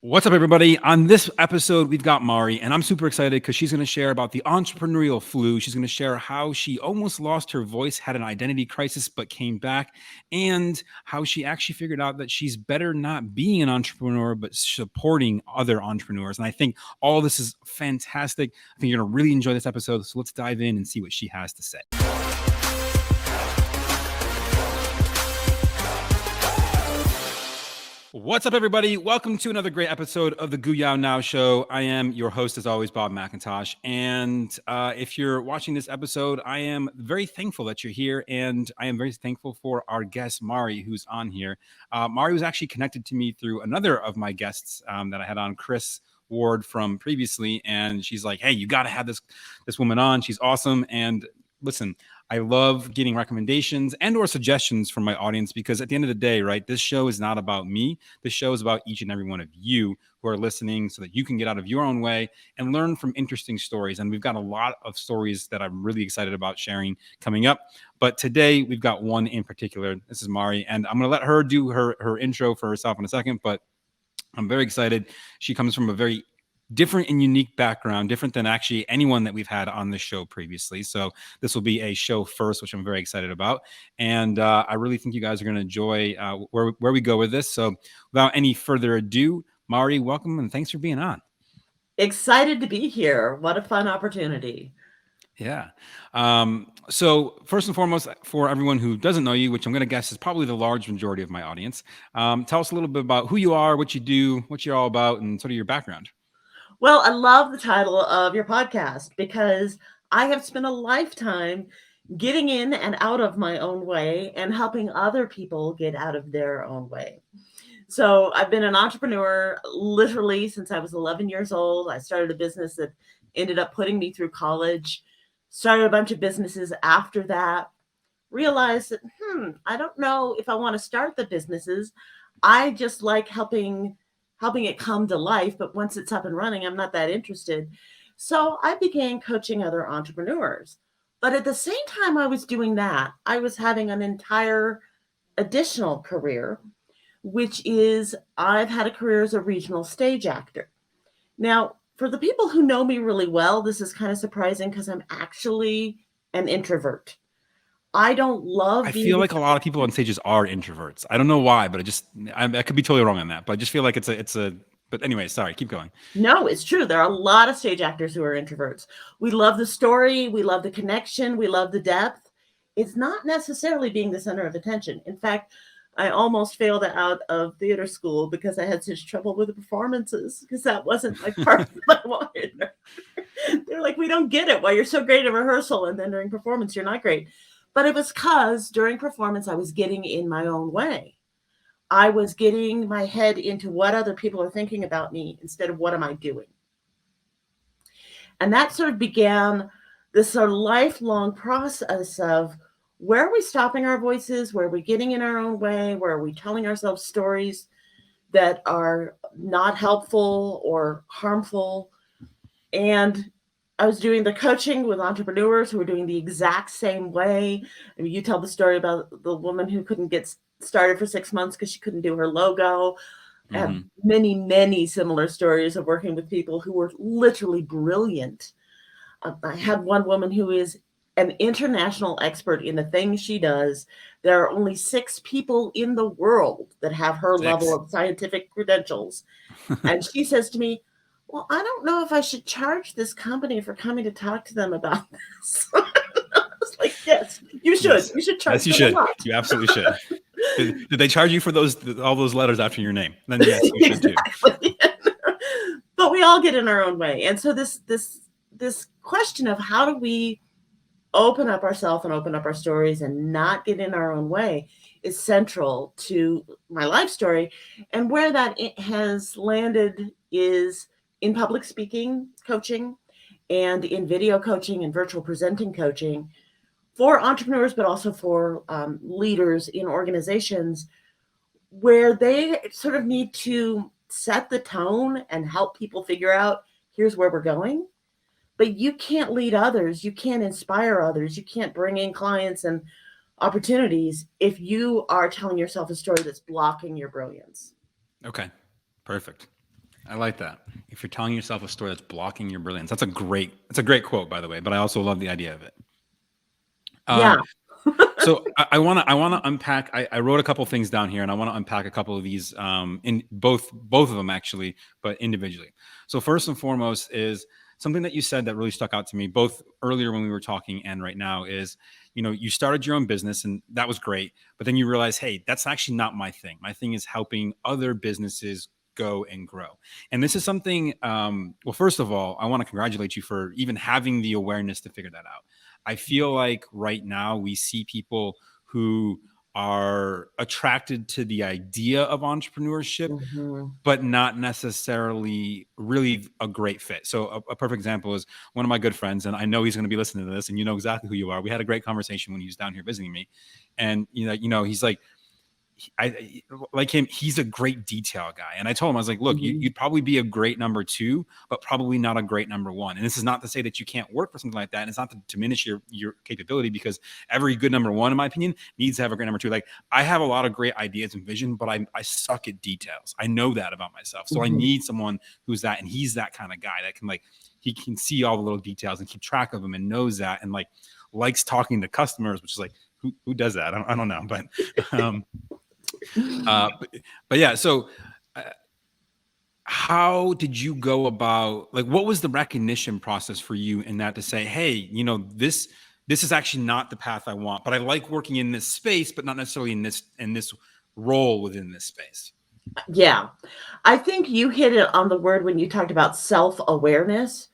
What's up, everybody? On this episode, we've got Mari, and I'm super excited because she's going to share about the entrepreneurial flu. She's going to share how she almost lost her voice, had an identity crisis, but came back, and how she actually figured out that she's better not being an entrepreneur, but supporting other entrepreneurs. And I think all this is fantastic. I think you're going to really enjoy this episode. So let's dive in and see what she has to say. What's up, everybody? Welcome to another great episode of the GOOYOW Now Show. I am your host, as always, Bob McIntosh. And if you're watching this episode, I am very thankful that you're here. And I am very thankful for our guest, Mari, who's on here. Mari was actually connected to me through another of my guests that I had on, Chris Ward, from previously. And she's like, hey, you got to have this woman on. She's awesome. And listen, I love getting recommendations and or suggestions from my audience, because at the end of the day, right, this show is not about me. This show is about each and every one of you who are listening, so that you can get out of your own way and learn from interesting stories. And we've got a lot of stories that I'm really excited about sharing coming up. But today we've got one in particular. This is Mari, and I'm going to let her do her intro for herself in a second, but I'm very excited. She comes from a very different and unique background, different than actually anyone that we've had on this show previously. So this will be a show first, which I'm very excited about. And I really think you guys are going to enjoy where we go with this. So without any further ado, Mari, welcome and thanks for being on. Excited to be here. What a fun opportunity. Yeah. So first and foremost, for everyone who doesn't know you, which I'm going to guess is probably the large majority of my audience, tell us a little bit about who you are, what you do, what you're all about, and sort of your background. Well, I love the title of your podcast because I have spent a lifetime getting in and out of my own way and helping other people get out of their own way. So I've been an entrepreneur literally since I was 11 years old. I started a business that ended up putting me through college, started a bunch of businesses after that, realized that, I don't know if I want to start the businesses. I just like helping it come to life, but once it's up and running, I'm not that interested. So I began coaching other entrepreneurs. But at the same time I was doing that, I was having an entire additional career, which is I've had a career as a regional stage actor. Now, for the people who know me really well, this is kind of surprising because I'm actually an introvert. I don't love I being feel like a lot of people on stages are introverts. I don't know why, but I could be totally wrong on that, but I just feel like but anyway, sorry, keep going. No, it's true. There are a lot of stage actors who are introverts. We love the story. We love the connection. We love the depth. It's not necessarily being the center of attention. In fact, I almost failed out of theater school because I had such trouble with the performances because that wasn't my part that I wanted. They're like, we don't get it. Why you're so great at rehearsal and then during performance, you're not great. But it was because during performance, I was getting in my own way. I was getting my head into what other people are thinking about me instead of what am I doing. And that sort of began this sort of lifelong process of where are we stopping our voices? Where are we getting in our own way? Where are we telling ourselves stories that are not helpful or harmful? And I was doing the coaching with entrepreneurs who were doing the exact same way. I mean, you tell the story about the woman who couldn't get started for 6 months because she couldn't do her logo. I have many, many similar stories of working with people who were literally brilliant. I had one woman who is an international expert in the things she does. There are only 6 people in the world that have her level of scientific credentials. And she says to me, well, I don't know if I should charge this company for coming to talk to them about this. I was like, yes, you should. Yes. You should charge them a lot. You absolutely should. Did they charge you for all those letters after your name? Then yes, you should too. But we all get in our own way. And so this question of how do we open up ourselves and open up our stories and not get in our own way is central to my life story. And where that has landed is in public speaking coaching and in video coaching and virtual presenting coaching for entrepreneurs, but also for leaders in organizations where they sort of need to set the tone and help people figure out, here's where we're going. But you can't lead others. You can't inspire others. You can't bring in clients and opportunities if you are telling yourself a story that's blocking your brilliance. Okay, perfect. I like that. If you're telling yourself a story that's blocking your brilliance, that's a great quote, by the way, but I also love the idea of it. Yeah. So I want to unpack. I wrote a couple things down here, and I want to unpack a couple of these in both of them actually, but individually. So first and foremost is something that you said that really stuck out to me, both earlier when we were talking and right now. Is you started your own business, and that was great, but then you realize, hey, that's actually not my thing. My thing is helping other businesses go and grow. And this is something. Well, first of all, I want to congratulate you for even having the awareness to figure that out. I feel like right now we see people who are attracted to the idea of entrepreneurship, Mhm. but not necessarily really a great fit. So a perfect example is one of my good friends, and I know he's going to be listening to this, and you know exactly who you are. We had a great conversation when he was down here visiting me, and he's like, I like him. He's a great detail guy. And I told him, I was like, look, Mhm. you'd probably be a great number two, but probably not a great number one. And this is not to say that you can't work for something like that. And it's not to diminish your capability, because every good number one, in my opinion, needs to have a great number two. Like, I have a lot of great ideas and vision, but I suck at details. I know that about myself. So I Mhm. need someone who's that. And he's that kind of guy that can, like, he can see all the little details and keep track of them and knows that, and like likes talking to customers, which is like, who does that? I don't know. But uh, but, but yeah, so uh, how did you go about, like, what was the recognition process for you in that, to say, hey, this is actually not the path I want, but I like working in this space, but not necessarily in this role within this space. Yeah. I think you hit it on the word when you talked about self-awareness.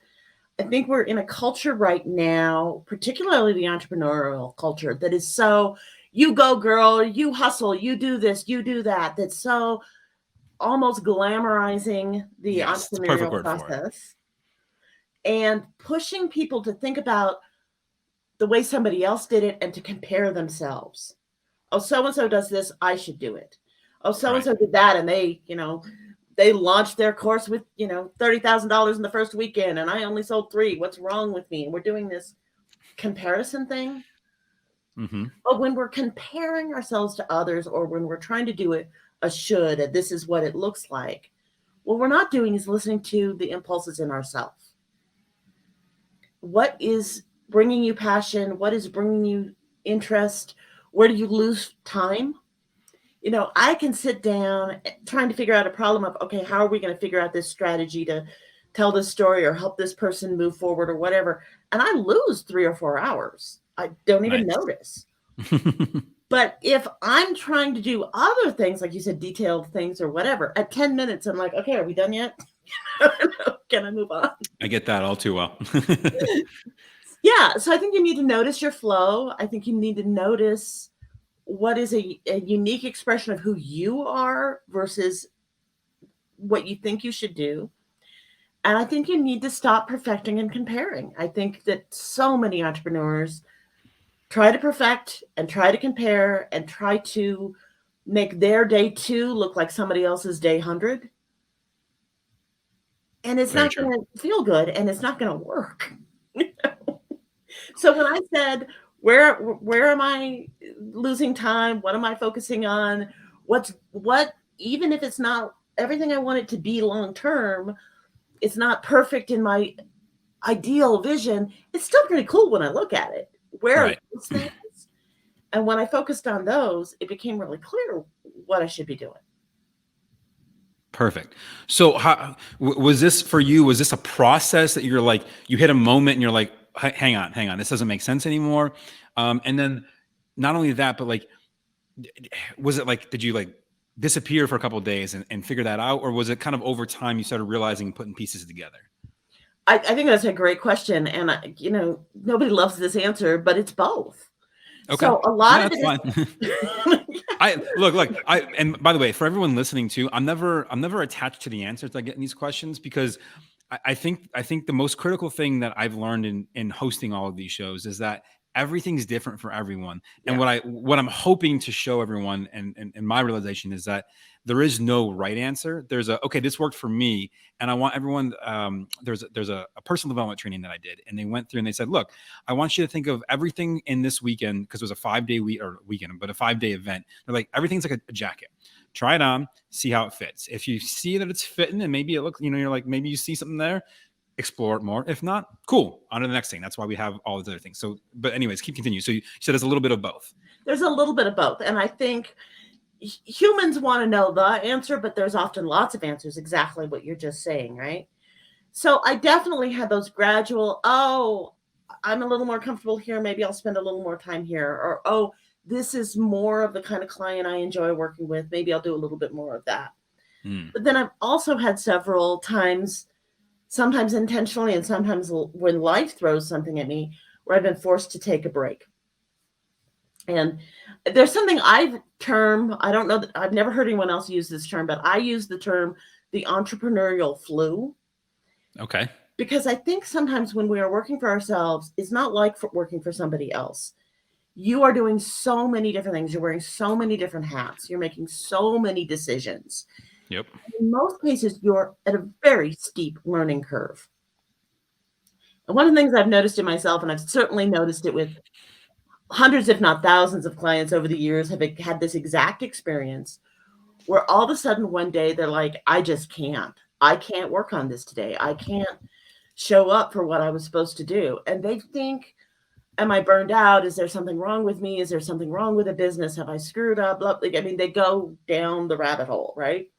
I think we're in a culture right now, particularly the entrepreneurial culture, that is so, you go girl, you hustle, you do this, you do that. That's so almost glamorizing the Yes, it's a perfect entrepreneurial word for it. process and pushing people to think about the way somebody else did it and to compare themselves. Oh, so and so does this, I should do it. Oh, so and Right. so did that, and they launched their course with $30,000 in the first weekend, and I only sold three. What's wrong with me? And we're doing this comparison thing. Mm-hmm. But when we're comparing ourselves to others, or when we're trying to do it a should, and this is what it looks like, what we're not doing is listening to the impulses in ourselves. What is bringing you passion? What is bringing you interest? Where do you lose time? I can sit down trying to figure out a problem of, okay, how are we going to figure out this strategy to tell this story or help this person move forward or whatever. And I lose 3 or 4 hours. I don't even Nice. notice. But if I'm trying to do other things, like you said, detailed things or whatever, at 10 minutes, I'm like, okay, are we done yet? Can I move on? I get that all too well. Yeah. So I think you need to notice your flow. I think you need to notice what is a unique expression of who you are versus what you think you should do. And I think you need to stop perfecting and comparing. I think that so many entrepreneurs try to perfect and try to compare and try to make their day two look like somebody else's day 100. And it's Very not true. going to feel good and it's not going to work. So when I said, where am I losing time? What am I focusing on? What even if it's not everything I want it to be long term, it's not perfect in my ideal vision. It's still pretty cool when I look at it. Where are Right. those things? And when I focused on those, it became really clear what I should be doing. Perfect. So was this for you? Was this a process that you're like, you hit a moment and you're like, hang on, this doesn't make sense anymore. And then not only that, but like, was it like, did you like disappear for a couple of days and figure that out? Or was it kind of over time you started realizing, putting pieces together? I think that's a great question. And, nobody loves this answer, but it's both. Okay. So a lot Yeah, of that's it fine. is, I look, and by the way, for everyone listening too, I'm never attached to the answers I get in these questions, because I think the most critical thing that I've learned in hosting all of these shows is that everything's different for everyone. And Yeah. what I'm hoping to show everyone, and my realization is that there is no right answer. There's okay, this worked for me, and I want everyone. There's a personal development training that I did, and they went through and they said, look, I want you to think of everything in this weekend, because it was a 5-day weekend, but a 5-day event. They're like, everything's like a jacket. Try it on, see how it fits. If you see that it's fitting and maybe it looks, you're like, maybe you see something there, explore it more. If not, cool, on to the next thing. That's why we have all these other things. So, but anyways, keep continuing. So you said there's a little bit of both. There's a little bit of both. And I think humans want to know the answer, but there's often lots of answers, exactly what you're just saying, right? So I definitely had those gradual, oh, I'm a little more comfortable here. Maybe I'll spend a little more time here. Or, oh, this is more of the kind of client I enjoy working with. Maybe I'll do a little bit more of that. But then I've also had several times, sometimes intentionally and sometimes when life throws something at me, where I've been forced to take a break. And there's something I don't know that I've never heard anyone else use this term, but I use the term the entrepreneurial flu. Okay. Because I think sometimes when we are working for ourselves, it's not like working for somebody else. You are doing so many different things. You're wearing so many different hats. You're making so many decisions. Yep. In most cases, you're at a very steep learning curve. And one of the things I've noticed in myself, and I've certainly noticed it with hundreds, if not thousands of clients over the years, have had this exact experience where all of a sudden one day they're like, I just can't. I can't work on this today. I can't show up for what I was supposed to do. And they think, am I burned out? Is there something wrong with me? Is there something wrong with the business? Have I screwed up? I mean, they go down the rabbit hole, right?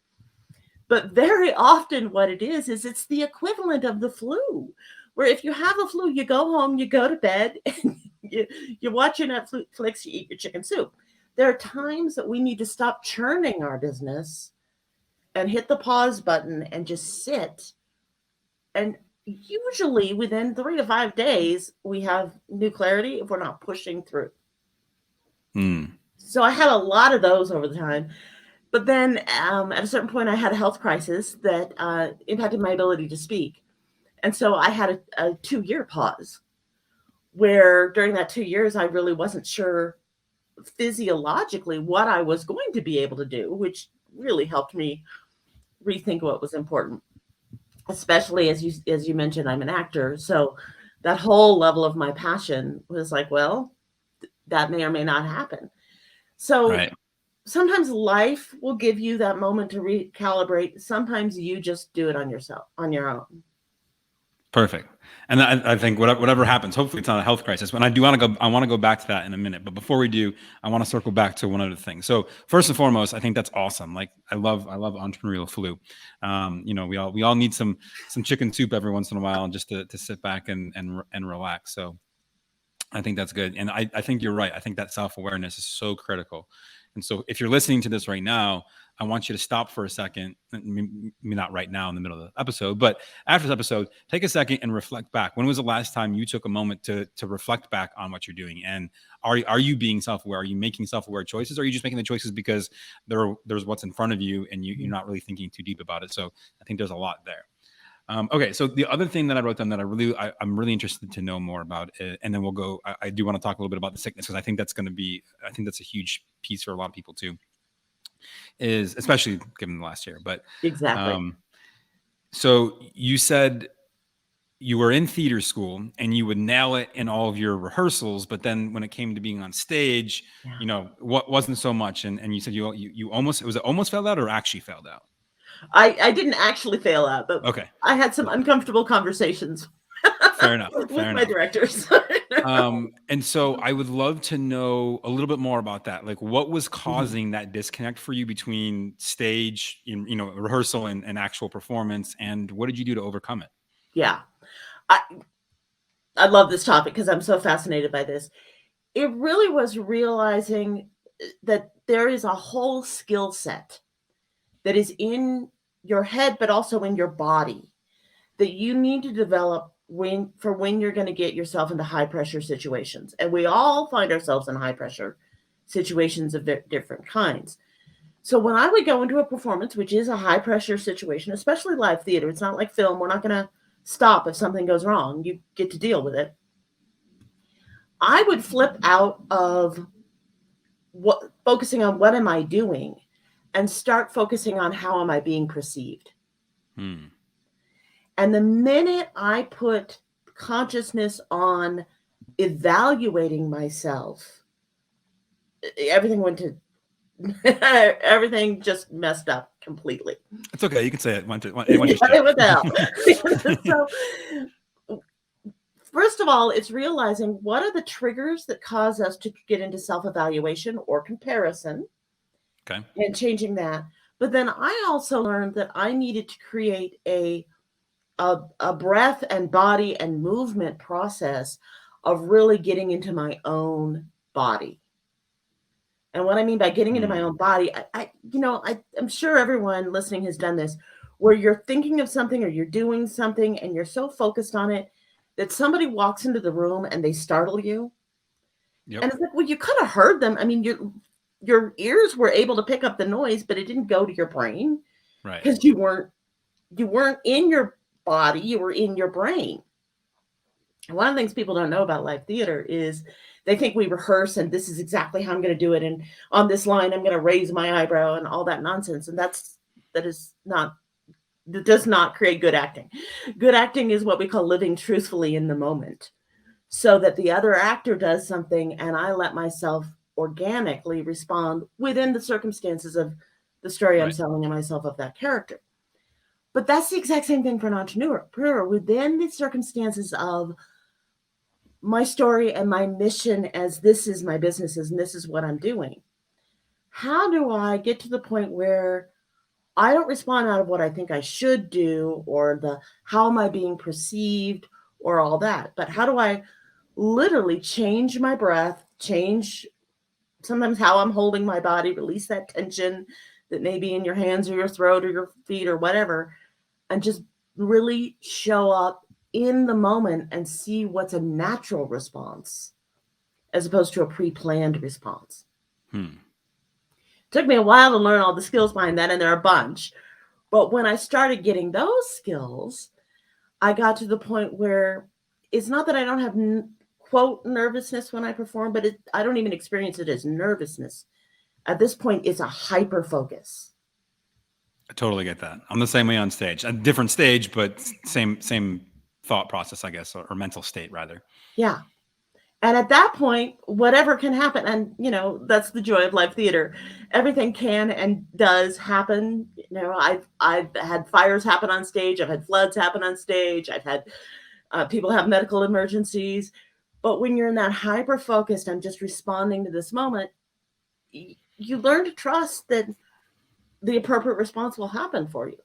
But very often what it is it's the equivalent of the flu, where if you have a flu, you go home, you go to bed, and you watch your Netflix, you eat your chicken soup. There are times that we need to stop churning our business and hit the pause button and just sit. And usually within 3 to 5 days, we have new clarity if we're not pushing through. So I had a lot of those over the time. But then at a certain point, I had a health crisis that impacted my ability to speak. And so I had a 2-year pause where during that 2 years, I really wasn't sure physiologically what I was going to be able to do, which really helped me rethink what was important. Especially as you mentioned, I'm an actor. So that whole level of my passion was like, well, that may or may not happen. So right. Sometimes life will give you that moment to recalibrate. Sometimes you just do it on your own. Perfect. And I think whatever happens, hopefully it's not a health crisis. But I want to go back to that in a minute. But before we do, I want to circle back to one other thing. So first and foremost, I think that's awesome. Like I love entrepreneurial flu. We all need some chicken soup every once in a while, just to sit back and relax. So I think that's good. And I think you're right. I think that self-awareness is so critical. And so if you're listening to this right now, I want you to stop for a second. Maybe not right now in the middle of the episode, but after this episode, take a second and reflect back. When was the last time you took a moment to reflect back on what you're doing? And are you being self-aware? Are you making self-aware choices? Or are you just making the choices because there's what's in front of you and you're not really thinking too deep about it? So I think there's a lot there. Okay, so the other thing that I wrote down that I'm really interested to know more about, and then we'll go. I do want to talk a little bit about the sickness because I think that's a huge piece for a lot of people too. Is especially given the last year, but exactly. So you said you were in theater school and you would nail it in all of your rehearsals, but then when it came to being on stage, what wasn't so much. And you said you almost failed out or actually failed out. I didn't actually fail out, but okay. I had some uncomfortable conversations. Fair enough. with Fair my enough. directors. And so I would love to know a little bit more about that. Like what was causing that disconnect for you between stage, rehearsal and actual performance? And what did you do to overcome it? Yeah. I love this topic because I'm so fascinated by this. It really was realizing that there is a whole skill set that is in your head, but also in your body that you need to develop when you're going to get yourself into high pressure situations. And we all find ourselves in high pressure situations of different kinds. So when I would go into a performance, which is a high pressure situation, especially live theater, it's not like film. We're not going to stop if something goes wrong. You get to deal with it. I would flip out of what focusing on what am I doing and start focusing on how am I being perceived. Hmm. And the minute I put consciousness on evaluating myself, everything went to everything just messed up completely. It's okay. You can say it. It went to It was shit. hell. So, first of all, it's realizing what are the triggers that cause us to get into self evaluation or comparison Okay. and changing that. But then I also learned that I needed to create a breath and body and movement process of really getting into my own body. And what I mean by getting into my Hmm. own body, I'm sure everyone listening has done this, where you're thinking of something or you're doing something and you're so focused on it that somebody walks into the room and they startle you. Yep. And it's like, well, you could have heard them. I mean, your ears were able to pick up the noise, but it didn't go to your brain Right. because you weren't in your body, you were in your brain. One of the things people don't know about live theater is they think we rehearse and this is exactly how I'm going to do it. And on this line, I'm going to raise my eyebrow and all that nonsense. And that does not create good acting. Good acting is what we call living truthfully in the moment so that the other actor does something and I let myself organically respond within the circumstances of the story I'm Right. selling and myself of that character. But that's the exact same thing for an entrepreneur within the circumstances of my story and my mission as this is my business and this is what I'm doing. How do I get to the point where I don't respond out of what I think I should do or the how am I being perceived or all that, but how do I literally change my breath, change sometimes how I'm holding my body, release that tension that may be in your hands or your throat or your feet or whatever, and just really show up in the moment and see what's a natural response as opposed to a pre-planned response. Hmm. It took me a while to learn all the skills behind that, and there are a bunch. But when I started getting those skills, I got to the point where it's not that I don't have quote nervousness when I perform, but I don't even experience it as nervousness. At this point, it's a hyper focus. I totally get that. I'm the same way on stage. A different stage, but same thought process, I guess, or mental state rather. Yeah. And at that point, whatever can happen, and that's the joy of live theater. Everything can and does happen. I've had fires happen on stage. I've had floods happen on stage. I've had people have medical emergencies. But when you're in that hyper focused, I'm just responding to this moment. You learn to trust that the appropriate response will happen for you.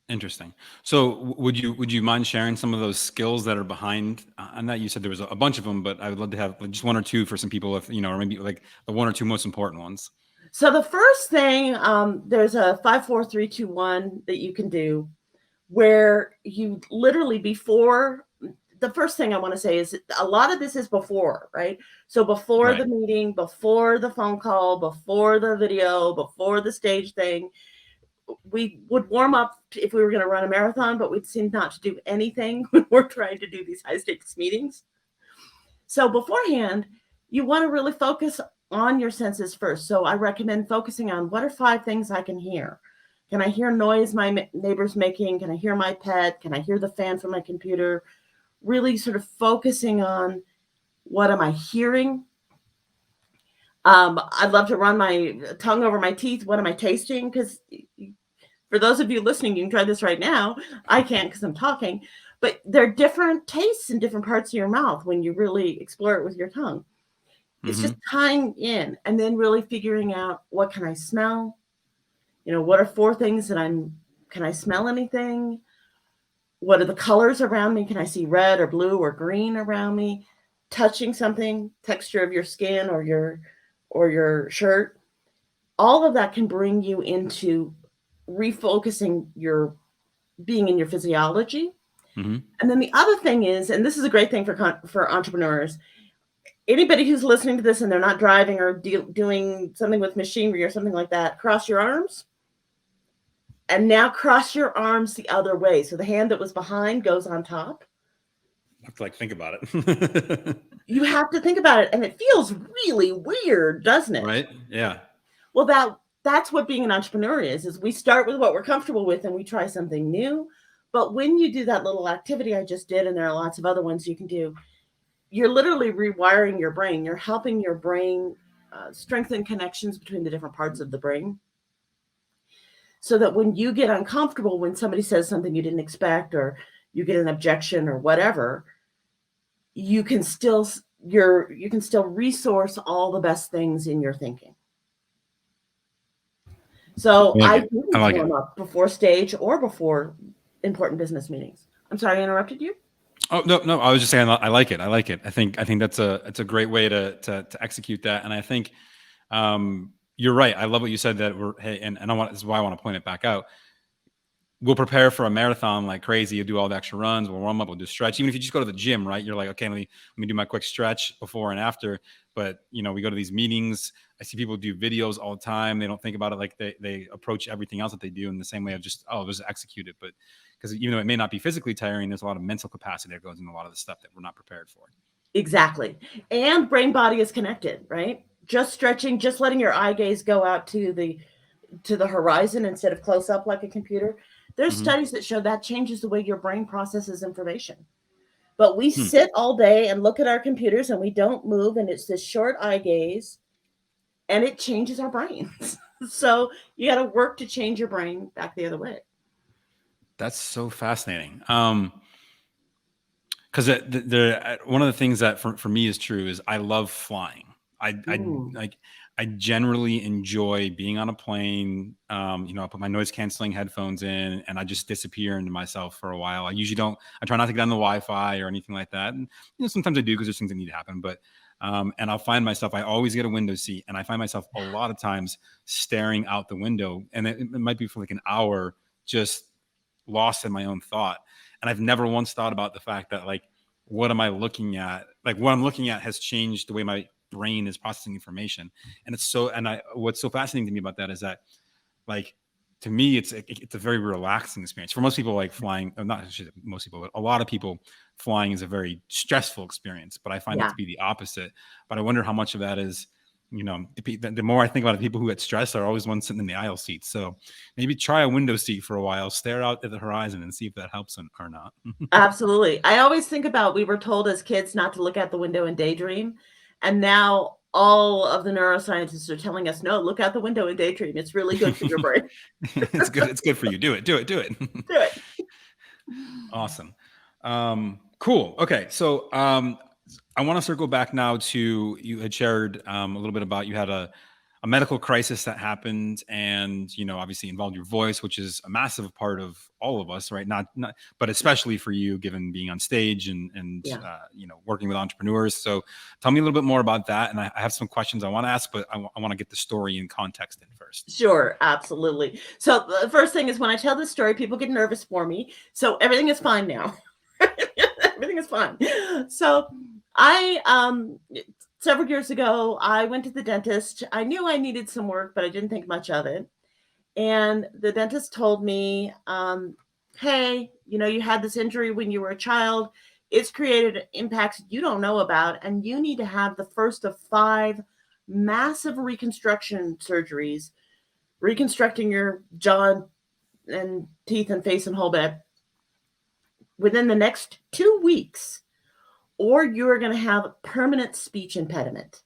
Interesting. So would you mind sharing some of those skills that are behind? I know you said there was a bunch of them, but I would love to have just one or two for some people, if or maybe like the one or two most important ones. So the first thing, there's a 5, 4, 3, 2, 1 that you can do where you literally before the first thing I want to say is a lot of this is before, right? So before Right. the meeting, before the phone call, before the video, before the stage thing, we would warm up if we were going to run a marathon, but we'd seem not to do anything when we're trying to do these high stakes meetings. So beforehand, you want to really focus on your senses first. So I recommend focusing on what are 5 things I can hear. Can I hear noise my neighbor's making? Can I hear my pet? Can I hear the fan from my computer? Really sort of focusing on what am I hearing? I'd love to run my tongue over my teeth. What am I tasting? Because for those of you listening, you can try this right now. I can't because I'm talking, but there are different tastes in different parts of your mouth when you really explore it with your tongue. It's Mm-hmm. just tying in and then really figuring out what can I smell? What are 4 things can I smell anything? What are the colors around me? Can I see red or blue or green around me? Touching something, texture of your skin or your shirt. All of that can bring you into refocusing your being in your physiology. Mm-hmm. And then the other thing is, and this is a great thing for entrepreneurs, anybody who's listening to this and they're not driving or doing something with machinery or something like that, cross your arms and now cross your arms the other way. So the hand that was behind goes on top. I have to think about it. You have to think about it, and it feels really weird, doesn't it? Right? Yeah. Well, that's what being an entrepreneur is we start with what we're comfortable with and we try something new. But when you do that little activity I just did, and there are lots of other ones you can do, you're literally rewiring your brain. You're helping your brain strengthen connections between the different parts of the brain, so that when you get uncomfortable, when somebody says something you didn't expect, or you get an objection or whatever, you can still you can still resource all the best things in your thinking. So I like I it. I didn't like it. warm up before stage or before important business meetings. I'm sorry I interrupted you. Oh no, no. I was just saying I like it. I like it. I think that's a great way to execute that. And I think you're right. I love what you said that we're hey, and I want this is why I want to point it back out. We'll prepare for a marathon like crazy. You'll do all the extra runs. We'll warm up. We'll do stretch. Even if you just go to the gym, right? You're like, okay, let me do my quick stretch before and after. But we go to these meetings. I see people do videos all the time. They don't think about it like they approach everything else that they do in the same way of just just execute it. But because even though it may not be physically tiring, there's a lot of mental capacity that goes into a lot of the stuff that we're not prepared for. Exactly. And brain body is connected, right? Just stretching, just letting your eye gaze go out to the horizon instead of close up like a computer. There's Mm-hmm. studies that show that changes the way your brain processes information. But we Hmm. sit all day and look at our computers and we don't move, and it's this short eye gaze, and it changes our brains. So you got to work to change your brain back the other way. That's so fascinating. Because one of the things that for me is true is I love flying. I Mm. like I generally enjoy being on a plane. I put my noise canceling headphones in and I just disappear into myself for a while. I usually don't. I try not to get on the Wi-Fi or anything like that. And sometimes I do because there's things that need to happen. But and I'll find myself. I always get a window seat, and I find myself a lot of times staring out the window, and it might be for like an hour, just lost in my own thought. And I've never once thought about the fact that like, what am I looking at? Like what I'm looking at has changed the way my brain is processing information. And what's so fascinating to me about that is that like, to me, it's a very relaxing experience. For most people, like flying, not most people, but a lot of people, flying is a very stressful experience. But I find it Yeah, to be the opposite. But I wonder how much of that is, the more I think about it, people who get stressed are always ones sitting in the aisle seat. So maybe try a window seat for a while, stare out at the horizon, and see if that helps or not. absolutely. I always think about, we were told as kids not to look out the window and daydream. And now all of the neuroscientists are telling us, no, look out the window and daydream. It's really good for your brain. It's good. It's good for you. Do it. Do it. Do it. Do it. Awesome. Cool. Okay. So I want to circle back now to you had shared a little bit about you had a medical crisis that happened and obviously involved your voice, which is a massive part of all of us, right? Not but especially for you given being on stage and Yeah. working with entrepreneurs. So tell me a little bit more about that, and I have some questions I want to ask, but I want to get the story and context in first. Sure, absolutely. So the first thing is, when I tell this story, people get nervous for me. So everything is fine now. Everything is fine. So I several years ago, I went to the dentist. I knew I needed some work, but I didn't think much of it. And the dentist told me, hey, you had this injury when you were a child. It's created impacts you don't know about, and you need to have the first of 5 massive reconstruction surgeries, reconstructing your jaw and teeth and face and whole bed within the next 2 weeks, or you're going to have a permanent speech impediment.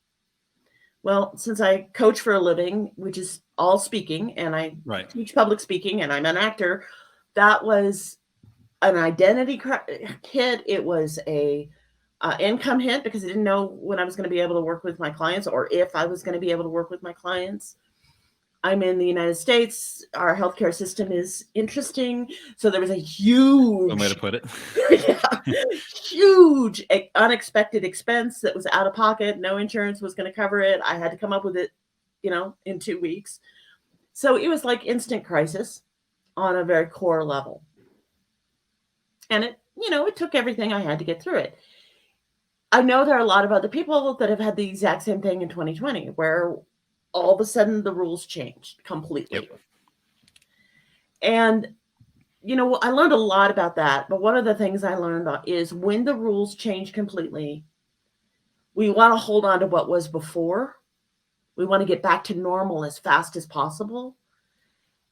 Well, since I coach for a living, which is all speaking, and I Right. teach public speaking, and I'm an actor, that was an identity hit. It was a income hit, because I didn't know when I was going to be able to work with my clients, or if I was going to be able to work with my clients. I'm in the United States. Our healthcare system is interesting. So there was a One way to huge, put it. huge unexpected expense that was out of pocket. No insurance was going to cover it. I had to come up with it, in 2 weeks. So it was like instant crisis on a very core level. And it took everything I had to get through it. I know there are a lot of other people that have had the exact same thing in 2020, where all of a sudden the rules changed completely. Yep. And, I learned a lot about that. But one of the things I learned is, when the rules change completely, We want to hold on to what was before. We want to get back to normal as fast as possible.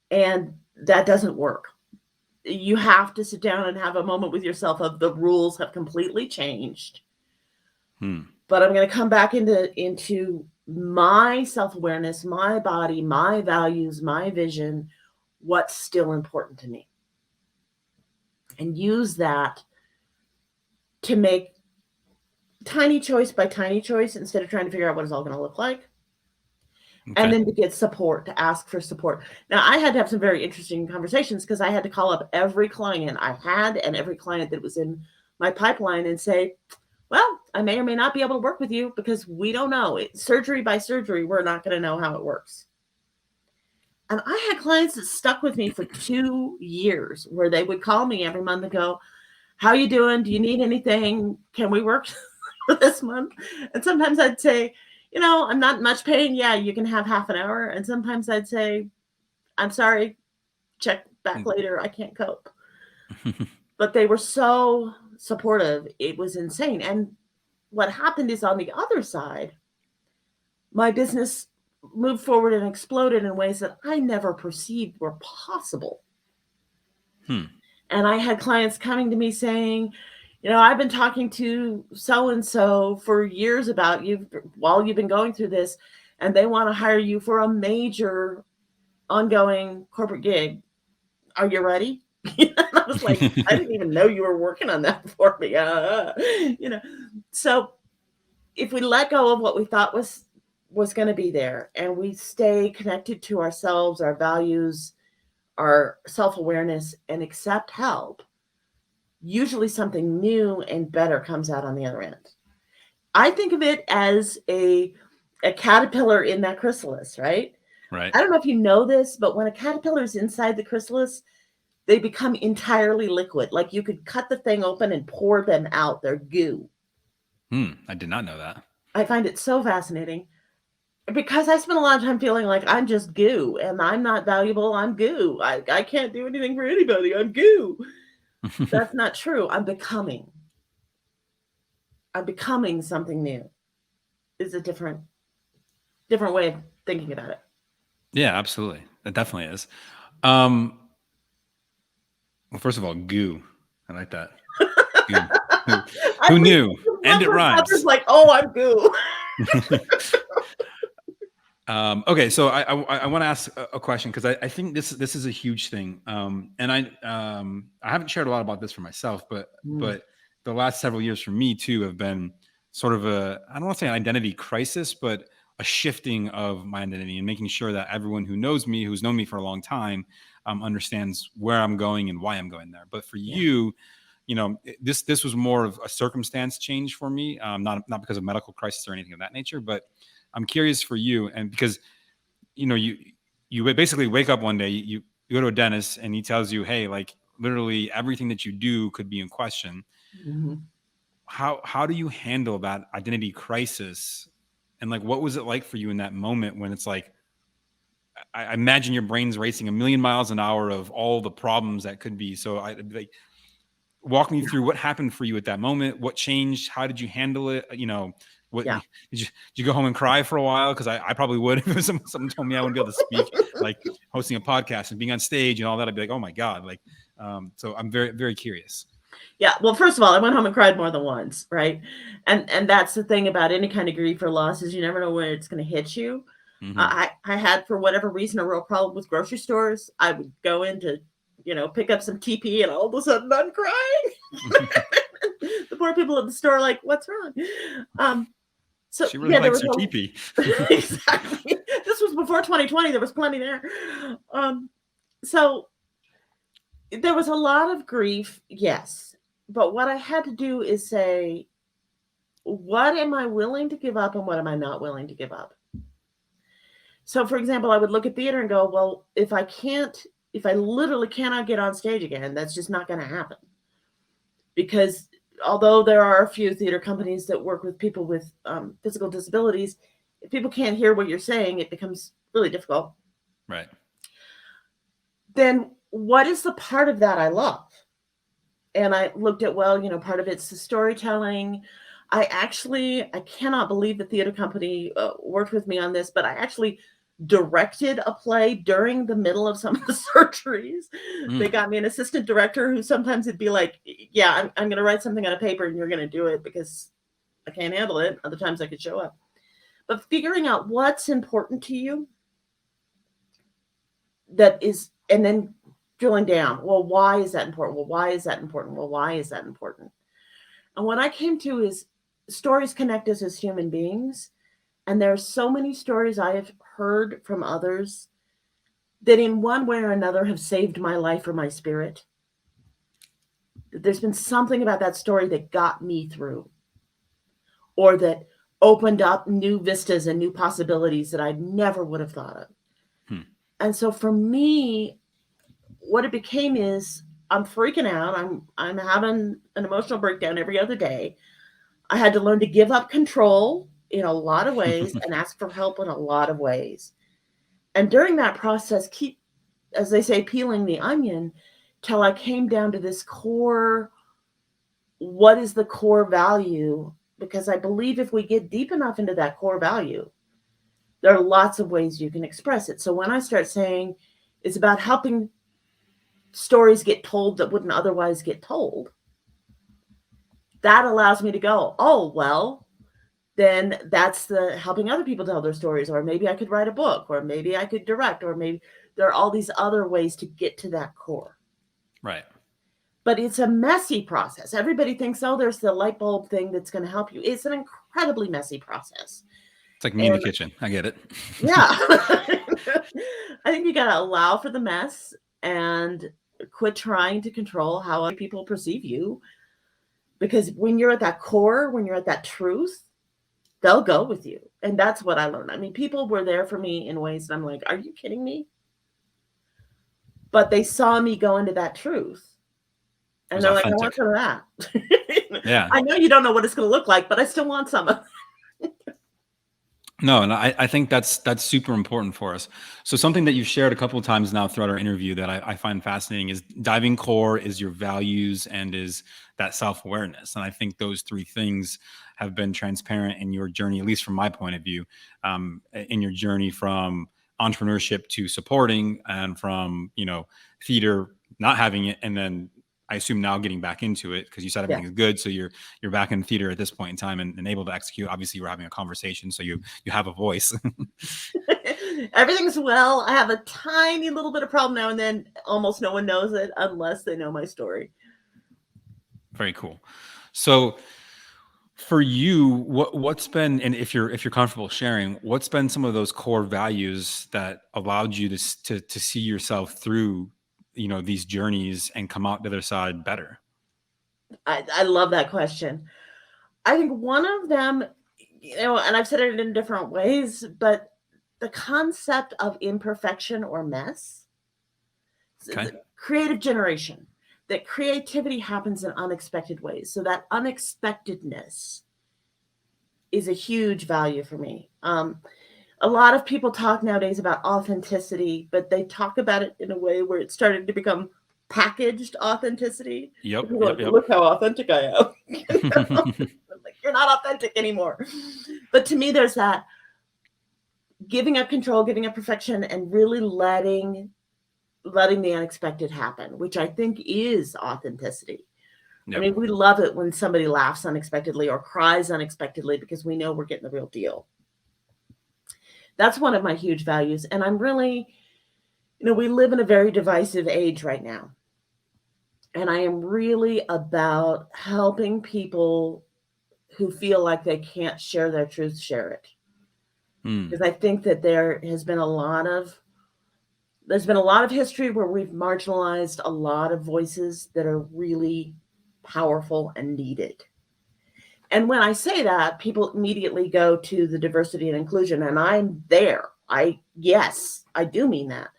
And that doesn't work. You have to sit down and have a moment with yourself of the rules have completely changed. But I'm going to come back into my self-awareness, my body, my values, my vision, what's still important to me. And use that to make tiny choice by tiny choice instead of trying to figure out what it's all going to look like. Okay. And then to get support, to ask for support. Now, I had to have some very interesting conversations because I had to call up every client I had and every client that was in my pipeline and say, well, I may or may not be able to work with you because we don't know. Surgery by surgery, we're not going to know how it works. And I had clients that stuck with me for 2 years where they would call me every month and go, how you doing? Do you need anything? Can we work for this month? And sometimes I'd say, I'm not in much pain. Yeah, you can have half an hour. And sometimes I'd say, I'm sorry, check back later. I can't cope. But they were so supportive. It was insane. And what happened is on the other side, my business moved forward and exploded in ways that I never perceived were possible. And I had clients coming to me saying, I've been talking to so-and-so for years about you while you've been going through this, and they want to hire you for a major ongoing corporate gig. Are you ready? And I was like, I didn't even know you were working on that for me. So if we let go of what we thought was going to be there and we stay connected to ourselves, our values, our self-awareness, and accept help, usually something new and better comes out on the other end. I think of it as a caterpillar in that chrysalis, right? Right. I don't know if you know this, but when a caterpillar is inside the chrysalis, they become entirely liquid. Like you could cut the thing open and pour them out. They're goo. I did not know that. I find it so fascinating because I spent a lot of time feeling like I'm just goo and I'm not valuable. I'm goo. I can't do anything for anybody. I'm goo. That's not true. I'm becoming something new. It's a different way of thinking about it. Yeah, absolutely. It definitely is. Well, first of all, goo. I like that. Goo. Who knew? And it rhymes. Like, oh, I'm goo. Okay, so I want to ask a question because I think this is a huge thing, and I haven't shared a lot about this for myself, but the last several years for me too have been sort of I don't want to say an identity crisis, but a shifting of my identity and making sure that everyone who knows me, who's known me for a long time, understands where I'm going and why I'm going there. But for you, this was more of a circumstance change for me, not because of medical crisis or anything of that nature, but I'm curious for you, and because you basically wake up one day, you go to a dentist and he tells you, hey, like literally everything that you do could be in question. Mm-hmm. How do you handle that identity crisis, and like what was it like for you in that moment when it's like, I imagine your brain's racing a million miles an hour of all the problems that could be. So walk me through what happened for you at that moment. What changed? How did you handle it? What did you go home and cry for a while? Because I probably would if someone told me I wouldn't be able to speak, like hosting a podcast and being on stage and all that. I'd be like, oh my God. Like, so I'm very, very curious. Yeah. Well, first of all, I went home and cried more than once. Right. And that's the thing about any kind of grief or loss is you never know where it's going to hit you. Mm-hmm. I had, for whatever reason, a real problem with grocery stores. I would go in to, pick up some TP and all of a sudden I'm crying. The poor people at the store are like, what's wrong? So she really likes her TP. Exactly. This was before 2020. There was plenty there. So there was a lot of grief, yes. But what I had to do is say, what am I willing to give up and what am I not willing to give up? So, for example, I would look at theater and go, well, if I literally cannot get on stage again, that's just not going to happen. Because although there are a few theater companies that work with people with physical disabilities, if people can't hear what you're saying, it becomes really difficult. Right. Then what is the part of that I love? And I looked at, part of it's the storytelling. I cannot believe the theater company worked with me on this, but I actually directed a play during the middle of some of the surgeries. They Mm. got me an assistant director who sometimes it'd be like, yeah, I'm going to write something on a paper and you're going to do it because I can't handle it. Other times I could show up. But figuring out what's important to you and then drilling down, well, why is that important? Well, why is that important? Well, why is that important? And what I came to is stories connect us as human beings. And there are so many stories I have heard from others that in one way or another have saved my life or my spirit. There's been something about that story that got me through, or that opened up new vistas and new possibilities that I never would have thought of. Hmm. And so for me, what it became is I'm freaking out. I'm having an emotional breakdown every other day. I had to learn to give up control in a lot of ways and ask for help in a lot of ways. And during that process, keep, as they say, peeling the onion till I came down to this core. What is the core value? Because I believe if we get deep enough into that core value, there are lots of ways you can express it. So when I start saying it's about helping stories get told that wouldn't otherwise get told, that allows me to go, oh, well, then that's the helping other people tell their stories. Or maybe I could write a book, or maybe I could direct, or maybe there are all these other ways to get to that core. Right. But it's a messy process. Everybody thinks, oh, there's the light bulb thing that's going to help you. It's an incredibly messy process. It's like me in the kitchen. I get it. Yeah. I think you got to allow for the mess and quit trying to control how other people perceive you. Because when you're at that core, when you're at that truth, they'll go with you. And that's what I learned. I mean, people were there for me in ways that I'm like, are you kidding me? But they saw me go into that truth. And they're like, I want some of that. Yeah. I know you don't know what it's going to look like, but I still want some of it. No, and I think that's super important for us. So something that you've shared a couple of times now throughout our interview that I find fascinating is diving core is your values and is that self-awareness. And I think those three things have been transparent in your journey, at least from my point of view, in your journey from entrepreneurship to supporting, and from, theater not having it, and then I assume now getting back into it because you said everything is good. So you're back in theater at this point in time and able to execute. Obviously, you're having a conversation, so you have a voice. Everything's well. I have a tiny little bit of problem now and then. Almost no one knows it unless they know my story. Very cool. So for you, what's been, and if you're comfortable sharing, what's been some of those core values that allowed you to see yourself through these journeys and come out the other side better? I love that question. I think one of them, and I've said it in different ways, but the concept of imperfection or mess, Okay. creative generation, that creativity happens in unexpected ways. So that unexpectedness is a huge value for me. A lot of people talk nowadays about authenticity, but they talk about it in a way where it's starting to become packaged authenticity. Yep. Look how authentic I am. Like, you're not authentic anymore. But to me, there's that giving up control, giving up perfection, and really letting the unexpected happen, which I think is authenticity. Yep. I mean, we love it when somebody laughs unexpectedly or cries unexpectedly because we know we're getting the real deal. That's one of my huge values. And I'm really, we live in a very divisive age right now. And I am really about helping people who feel like they can't share their truth, share it. Because I think that there's been a lot of history where we've marginalized a lot of voices that are really powerful and needed. And when I say that, people immediately go to the diversity and inclusion, and I'm there. Yes, I do mean that.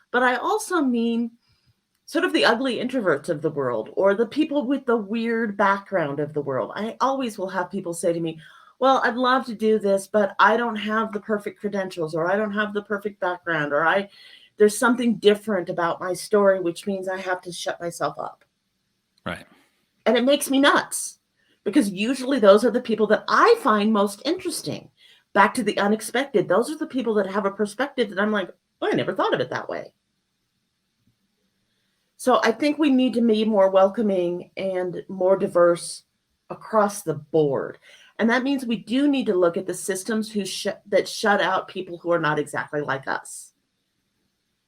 But I also mean sort of the ugly introverts of the world, or the people with the weird background of the world. I always will have people say to me, well, I'd love to do this, but I don't have the perfect credentials, or I don't have the perfect background, or there's something different about my story, which means I have to shut myself up. Right. And it makes me nuts, because usually those are the people that I find most interesting. Back to the unexpected. Those are the people that have a perspective that I'm like, oh, I never thought of it that way. So I think we need to be more welcoming and more diverse across the board. And that means we do need to look at the systems that shut out people who are not exactly like us,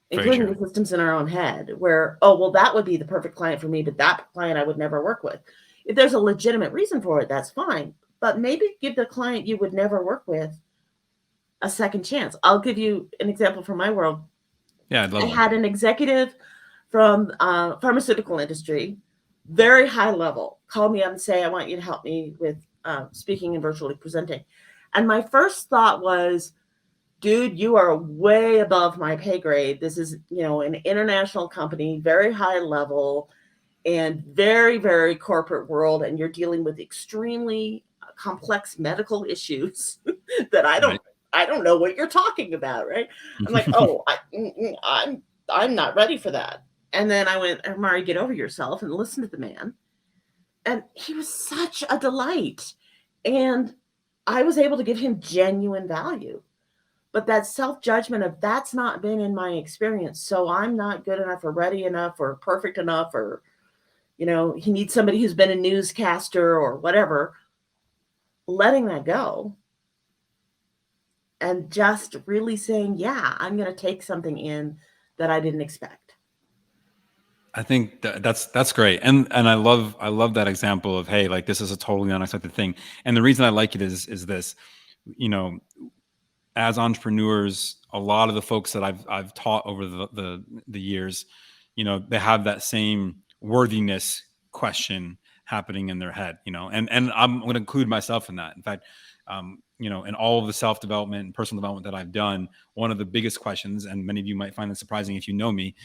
Very including true. the systems in our own head where, oh, well, that would be the perfect client for me, but that client I would never work with. If there's a legitimate reason for it, that's fine. But maybe give the client you would never work with a second chance. I'll give you an example from my world. Yeah, I'd I love one. had an executive from pharmaceutical industry, very high level, call me up and say, I want you to help me with speaking and virtually presenting. And my first thought was, dude, you are way above my pay grade. This is, an international company, very high level and very, very corporate world. And you're dealing with extremely complex medical issues that I Right. don't know what you're talking about. Right. I'm like, oh, I'm not ready for that. And then I went, Amari, get over yourself and listen to the man. And he was such a delight. And I was able to give him genuine value. But that self-judgment of that's not been in my experience. So I'm not good enough or ready enough or perfect enough, or, he needs somebody who's been a newscaster or whatever, letting that go. And just really saying, yeah, I'm going to take something in that I didn't expect. I think that's great, and I love that example of, hey, like, this is a totally unexpected thing, and the reason I like it is this, you know, as entrepreneurs, a lot of the folks that I've taught over the years, they have that same worthiness question happening in their head, and I'm going to include myself in that. In fact, in all of the self-development and personal development that I've done, one of the biggest questions, and many of you might find this surprising if you know me,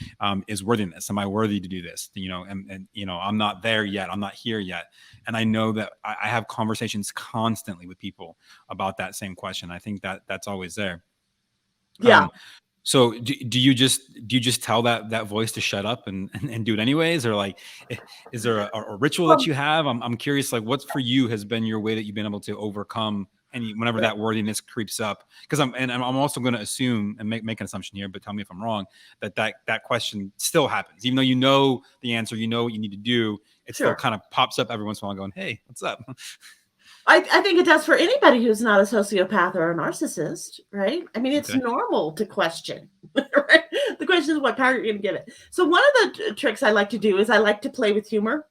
is worthiness. Am I worthy to do this? And I'm not there yet. I'm not here yet. And I know that I have conversations constantly with people about that same question. I think that that's always there. Yeah. So do you just tell that voice to shut up and do it anyways, or like, is there a ritual that you have? I'm curious, like, what's for you has been your way that you've been able to overcome whenever that worthiness creeps up? Because I'm also going to assume and make an assumption here, but tell me if I'm wrong, that question still happens, even though you know the answer, you know what you need to do. It still kind of pops up every once in a while, going, "Hey, what's up?" I think it does for anybody who's not a sociopath or a narcissist, right? I mean, it's normal to question, right? The question is what power you're going to give it. So one of the tricks I like to do is I like to play with humor.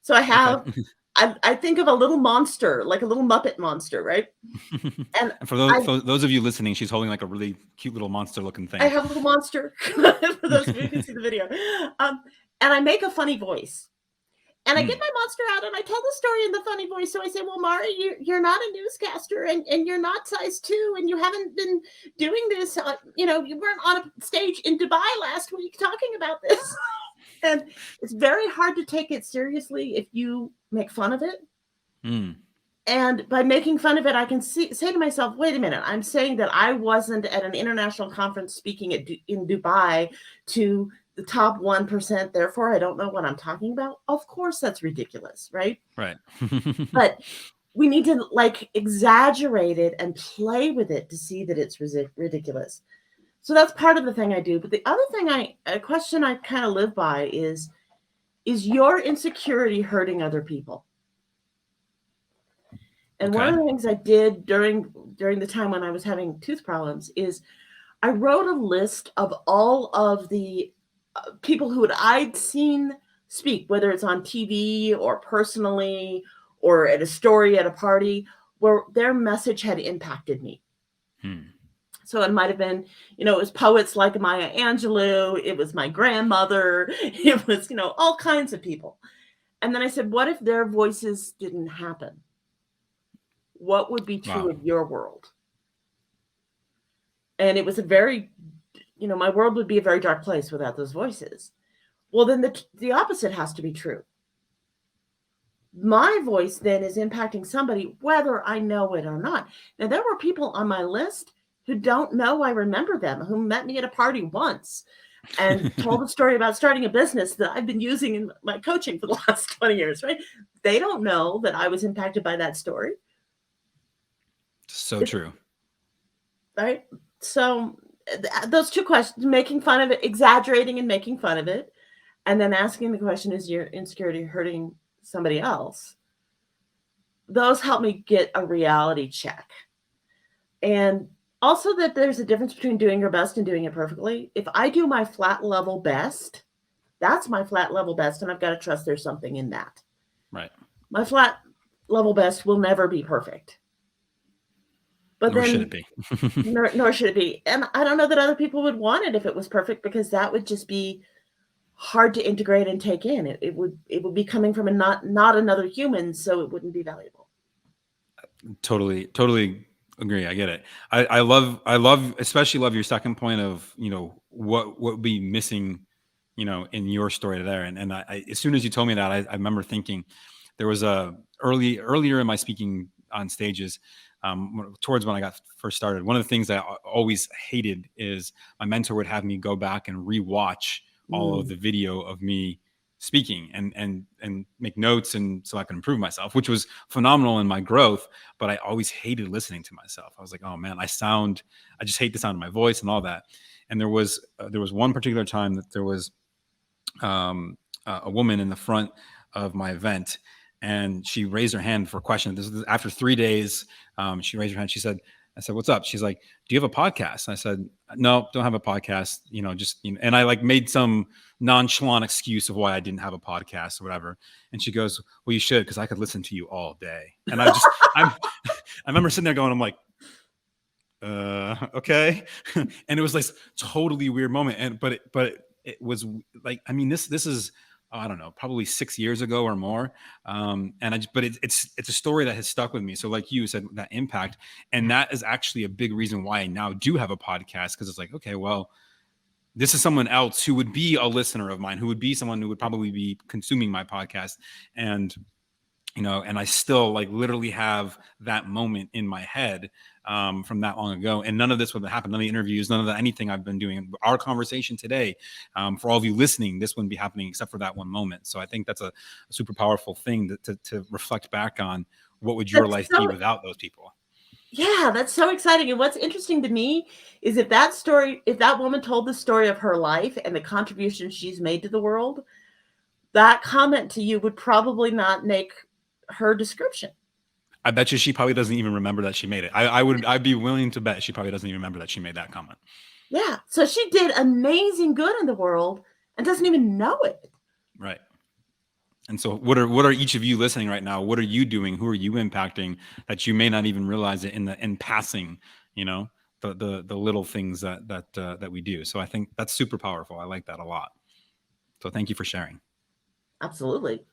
So I have, I think of a little monster, like a little Muppet monster, right? And for those of you listening, she's holding like a really cute little monster looking thing. I have a little monster for those of you who can see the video. And I make a funny voice. And I get my monster out and I tell the story in the funny voice. So I say, well, Mari, you're not a newscaster and you're not size 2 and you haven't been doing this. You weren't on a stage in Dubai last week talking about this. And it's very hard to take it seriously if you make fun of it. And by making fun of it, I can say to myself, wait a minute, I'm saying that I wasn't at an international conference speaking in Dubai to the top 1%, therefore I don't know what I'm talking about. Of course, that's ridiculous, right? Right. But we need to exaggerate it and play with it to see that it's ridiculous. So that's part of the thing I do. But the other thing a question I kind of live by is your insecurity hurting other people? And one of the things I did during the time when I was having tooth problems is I wrote a list of all of the people who I'd seen speak, whether it's on TV or personally or at a story at a party, where their message had impacted me. So it might have been, it was poets like Maya Angelou, it was my grandmother, it was, all kinds of people. And then I said, what if their voices didn't happen? What would be true of your world? And it was a very, my world would be a very dark place without those voices. Well, then the opposite has to be true. My voice then is impacting somebody, whether I know it or not. Now, there were people on my list who don't know I remember them, who met me at a party once and told a story about starting a business that I've been using in my coaching for the last 20 years, right? they don't know that I was impacted by that story. So It's, true. right? So those two questions, making fun of it, exaggerating and making fun of it, and then asking the question, is your insecurity hurting somebody else? Those help me get a reality check. And also that there's a difference between doing your best and doing it perfectly. If I do my flat level best, that's my flat level best, and I've got to trust there's something in that. Right. My flat level best will never be perfect. But Nor should then it be. nor should it be. And I don't know that other people would want it if it was perfect, because that would just be hard to integrate and take in. It would be coming from a not another human, so it wouldn't be valuable. Totally agree. I get it. Especially love your second point of, what would be missing, in your story there. And as soon as you told me that, I remember thinking there was earlier in my speaking on stages, towards when I got first started. One of the things that I always hated is my mentor would have me go back and rewatch all of Mm. the video of me speaking and make notes, and so I can improve myself, which was phenomenal in my growth. But I always hated listening to myself. I was like, oh man, I just hate the sound of my voice and all that. And there was one particular time that there was a woman in the front of my event, and she raised her hand for a question. This is after 3 days. She raised her hand. I said, what's up? She's like, do you have a podcast? And I said, no, don't have a podcast. And I like made some nonchalant excuse of why I didn't have a podcast or whatever. And she goes, well, you should, because I could listen to you all day. And I remember sitting there going, I'm like, okay. And it was like totally weird moment. But it was like, I mean, this is, I don't know, probably 6 years ago or more. But it's a story that has stuck with me. So like you said, that impact, and that is actually a big reason why I now do have a podcast. Cause it's like, okay, well, this is someone else who would be a listener of mine, who would be someone who would probably be consuming my podcast. And and I still like literally have that moment in my head from that long ago. And none of this would have happened. None of the interviews, none of the anything I've been doing. Our conversation today, for all of you listening, this wouldn't be happening except for that one moment. So I think that's a super powerful thing to reflect back on. What would your That's life be so without those people? Yeah, that's so exciting. And what's interesting to me is if that woman told the story of her life and the contribution she's made to the world, that comment to you would probably not make her description. I bet you she probably doesn't even remember that she made it. I'd be willing to bet she probably doesn't even remember that she made that comment. Yeah. So she did amazing good in the world and doesn't even know it. Right. And so what are each of you listening right now? What are you doing? Who are you impacting that you may not even realize it in passing, the little things that we do. So I think that's super powerful. I like that a lot. So thank you for sharing. Absolutely.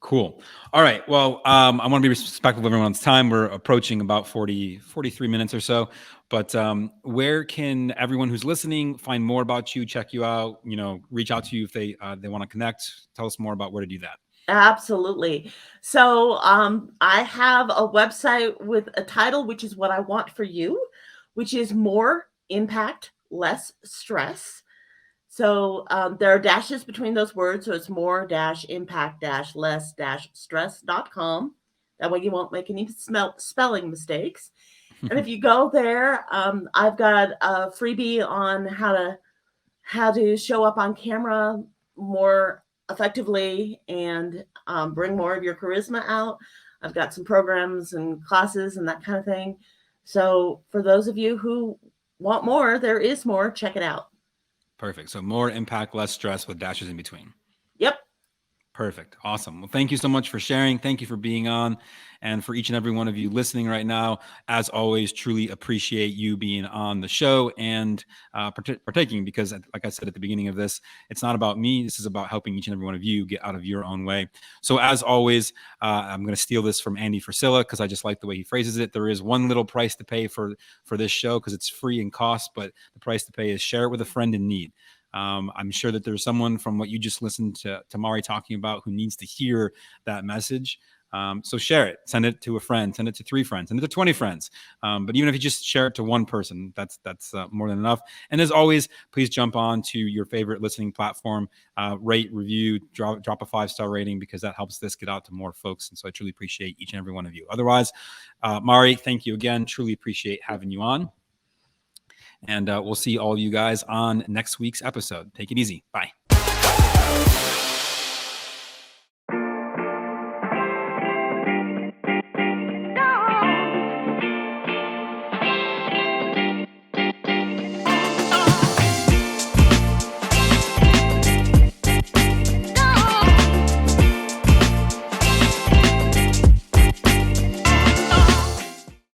Cool. All right. Well, I want to be respectful of everyone's time. We're approaching about 43 minutes or so. But where can everyone who's listening find more about you, check you out, reach out to you if they want to connect? Tell us more about where to do that. Absolutely. So I have a website with a title, which is what I want for you, which is More Impact, Less Stress. So there are dashes between those words. So it's more impact less stress.com. That way you won't make any spelling mistakes. And if you go there, I've got a freebie on how to show up on camera more effectively and bring more of your charisma out. I've got some programs and classes and that kind of thing. So for those of you who want more, there is more. Check it out. Perfect. So more impact, less stress with dashes in between. Yep. Perfect. Awesome. Well, thank you so much for sharing. Thank you for being on. And for each and every one of you listening right now, as always, truly appreciate you being on the show and partaking, because like I said at the beginning of this, it's not about me. This is about helping each and every one of you get out of your own way. So as always, I'm going to steal this from Andy Frisella because I just like the way he phrases it. There is one little price to pay for this show because it's free in cost, but the price to pay is share it with a friend in need. I'm sure that there's someone from what you just listened to Mari talking about who needs to hear that message. So share it, send it to a friend, send it to 3 friends, send it to 20 friends. But even if you just share it to one person, that's more than enough. And as always, please jump on to your favorite listening platform, rate, review, drop a 5-star rating, because that helps this get out to more folks. And so I truly appreciate each and every one of you. Otherwise, Mari, thank you again. Truly appreciate having you on. And we'll see all of you guys on next week's episode. Take it easy. Bye.